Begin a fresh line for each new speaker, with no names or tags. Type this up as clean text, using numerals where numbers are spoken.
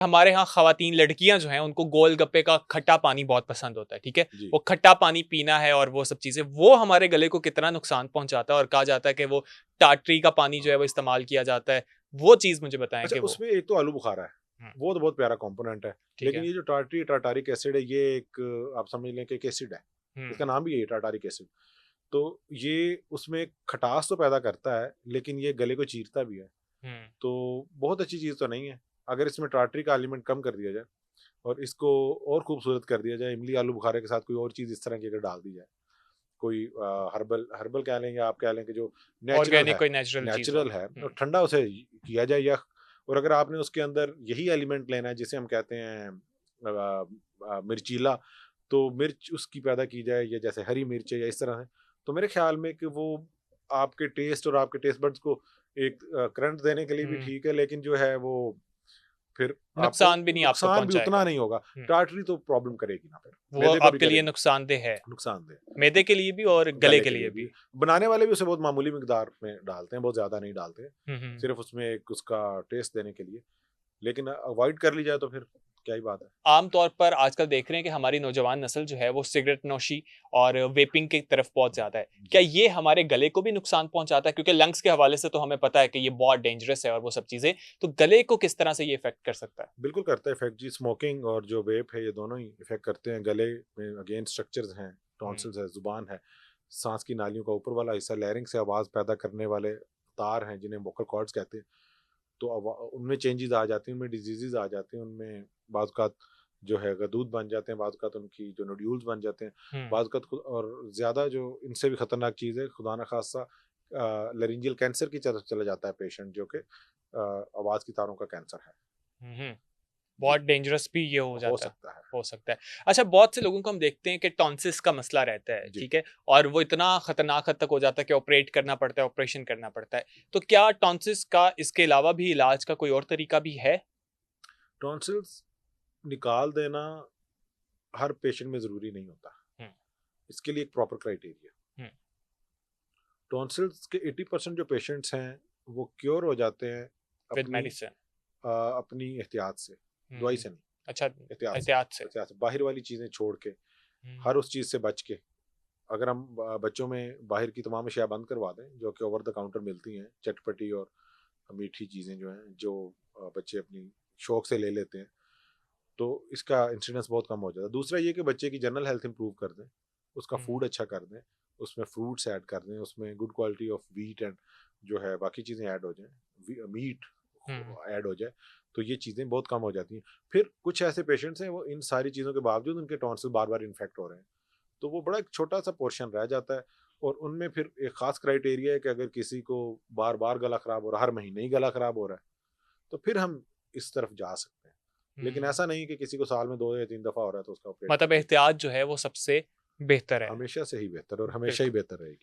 हमारे यहाँ ख़वातीन लड़कियाँ जो हैं उनको गोलगप्पे का खट्टा पानी बहुत पसंद होता है, ठीक है?
जी।
वो खट्टा पानी पीना है और वो सब चीज़ें, वो हमारे गले को कितना नुकसान पहुँचाता है और कहा जाता है कि वो टाटरी का पानी जो है वो इस्तेमाल किया जाता है। वो चीज़ मुझे बताएँ
अच्छा,
कि वो।
उसमें एक तो आलू बुखारा है,
हुँ,
वो तो बहुत प्यारा कंपोनेंट है।
ठीक
लेकिन
है।
ये जो टार्टारिक एसिड है, ये एक आप समझ लें कि एक एसिड है।
हुँ,
इसका नाम भी यही है, टार्टारिक एसिड। तो ये उसमें खटास तो पैदा करता है, लेकिन ये गले को चीरता भी है।
हुँ,
तो बहुत अच्छी चीज़ तो नहीं है। अगर इसमें टार्टरी का एलिमेंट कम कर दिया जाए और इसको और खूबसूरत कर दिया जाए, इमली आलू बुखारे के साथ कोई और चीज़ इस तरह की अगर डाल दी जाए, कोई हर्बल हर्बल कह लें या आप कह लें कि जो
ऑर्गेनिक कोई नेचुरल चीज़ हो।
नेचुरल है
हुँ,
और ठंडा उसे किया जाए, या और अगर आपने उसके अंदर यही एलिमेंट लेना है जिसे हम कहते हैं मिर्चीला, तो मिर्च उसकी पैदा की जाए, या जैसे हरी मिर्च है या इस तरह से, तो मेरे ख्याल में कि वो आपके टेस्ट और आपके टेस्ट बड्स को एक करंट देने के लिए भी
हुँ,
ठीक है, लेकिन जो है वो फिर आपको
नुकसान भी नहीं आपको
नुकसान भी उतना
पहुँचाएगा।
नहीं होगा।
हुँ,
टार्टरी तो प्रॉब्लम करेगी ना, फिर
वो
मैदे को भी
आपके लिए
करेगी,
नुकसानदेह है,
नुकसानदेह।
मैदे के लिए भी और गले
गले
के
के
लिए
लिए भी।
भी।
बनाने वाले भी उसे बहुत मामूली मिकदार में डालते हैं, बहुत ज़्यादा नहीं डालते,
हुँ, हुँ।
सिर्फ़ उसमें एक उसका टेस्ट देने के लिए। लेकिन अवॉइड कर ली जाए तो फिर क्या ही बात है।
आम तौर पर आजकल देख रहे हैं कि हमारी नौजवान नस्ल जो है वो सिगरेट नोशी और वेपिंग की तरफ बहुत ज़्यादा है। क्या
जी,
ये हमारे गले को भी नुकसान पहुँचाता है? क्योंकि लंग्स के हवाले से तो हमें पता है कि ये बहुत डेंजरस है और वो सब चीज़ें, तो गले को किस तरह से ये इफ़ेक्ट कर सकता है?
बिल्कुल करता है इफ़ेक्ट जी, स्मोकिंग और जो वेप है, ये दोनों ही इफ़ेक्ट करते हैं। गले में अगेन स्ट्रक्चर्स हैं,
हुँ,
टॉन्सिल्स है, ज़ुबान है, साँस की नालियों का ऊपर वाला हिस्सा, लैरिंक्स से आवाज़ पैदा करने वाले तार हैं जिन्हें वोकल कॉर्ड्स कहते हैं। तो उनमें चेंजेस आ जाती हैं, उनमें डिजीज़ेज़ आ जाते हैं, उनमें बाज़ औक़ात जो है गदूद बन जाते हैं, बाज़ औक़ात उनकी जो नोड्यूल्स बन जाते हैं,
हुँ।
बाज़ औक़ात खुद और ज़्यादा जो इनसे भी ख़तरनाक चीज़ है, खुदा न ख़ास्ता लैरिंजियल कैंसर की तरफ चला जाता है पेशेंट, जो कि आवाज़ की तारों का कैंसर है।
हुँ, हुँ।
जी,
बहुत डेंजरस भी ये हो
हो
जाता है,
सकता है।
हो सकता है। अच्छा, बहुत से लोगों को हम देखते हैं कि टॉन्सिस का मसला रहता है,
जी,
ठीक है? और वो इतना खतरनाक हद तक हो जाता है कि ऑपरेट करना पड़ता है, ऑपरेशन करना पड़ता है। तो क्या टॉन्सिस का इसके अलावा भी इलाज का कोई और तरीका भी है?
टॉन्सिल्स निकाल देना हर पेशेंट में ज़रूरी नहीं होता।
हुँ,
इसके लिए एक प्रॉपर क्राइटेरिया।
हुँ,
टॉन्सिल्स के 80% जो पेशेंट्स हैं, वो क्योर हो जाते हैं
विद
अपनी
मेडिसिन।
अपनी एहतियात से, दवाई
हुँ,
से नहीं,
अच्छा,
एहतियात से।
एहतियात से।
एहतियात से, बाहर वाली चीज़ें छोड़ के,
हुँ,
हर उस चीज़ से बच के। अगर हम बच्चों में बाहर की तमाम अशिया बंद करवा दें, जो कि ओवर द काउंटर मिलती हैं, चटपटी और मीठी चीज़ें जो हैं, जो बच्चे अपनी शौक से ले लेते हैं, तो इसका इंसिडेंस बहुत कम हो जाता है। दूसरा ये कि बच्चे की जनरल हेल्थ इंप्रूव कर दें, उसका
हुँ,
फूड अच्छा कर दें, उसमें फ्रूट्स ऐड कर दें, उसमें good quality of wheat and जो है बाकी चीज़ें ऐड हो जाएँ, मीट
हुँ,
ऐड हो जाए, तो ये चीज़ें बहुत कम हो जाती हैं। फिर कुछ ऐसे पेशेंट्स हैं, वो इन सारी चीज़ों के बावजूद उनके टॉन्सिल बार-बार इन्फेक्ट हो रहे हैं, तो वो बड़ा एक छोटा-सा पोर्शन रह जाता है, और उनमें फिर एक ख़ास क्राइटेरिया है कि अगर किसी को बार-बार गला ख़राब हो रहा है, हर महीने ही गला ख़राब हो रहा है, तो फिर हम इस तरफ जा सकते हैं। लेकिन
हुँ।
ऐसा नहीं कि किसी को साल में 2 या 3 दफ़ा हो रहा है तो उसका ऑपरेट कर
मतलब
दिया।
एहतियात जो है वो सबसे बेहतर है।
हमेशा से ही बेहतर और हमेशा ही
बिल्कुल।
बेहतर रहेगी।